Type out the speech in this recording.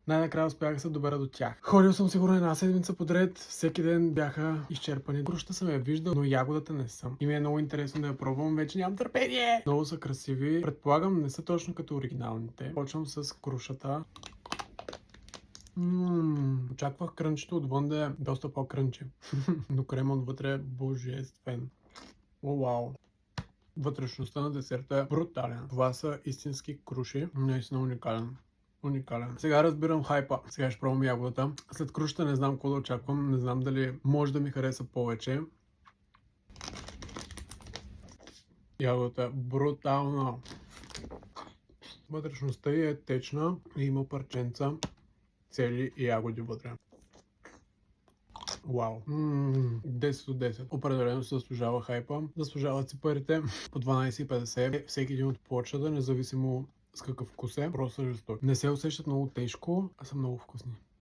Най-накрая успях да се добера до тях. Ходил съм сигурно една седмица подред, всеки ден бяха изчерпани. Крушата съм я виждал, но ягодата не съм. И ми е много интересно да я пробвам, вече нямам търпение. Много са красиви. Предполагам, не са точно като оригиналните. Почвам с крушата. Очаквах крънчето отвън да е доста по-крънче. Но крема отвътре е божествен. О, вау! Вътрешността на десерта е брутален. Това са истински круши. Наистина уникален. Уникален. Сега разбирам хайпа. Сега ще пробвам ягодата. След крушата не знам какво да очаквам. Не знам дали може да ми хареса повече. Ягодата е брутална. Вътрешността ѝ е течна и има парченца, цели ягоди вътре. Вау. 10 от 10. Определено се заслужава хайпа. Заслужават си парите по 12,50. Всеки един от плочата, независимо с какъв вкус е, просто е жесток. Не се усещат много тежко, а са много вкусни.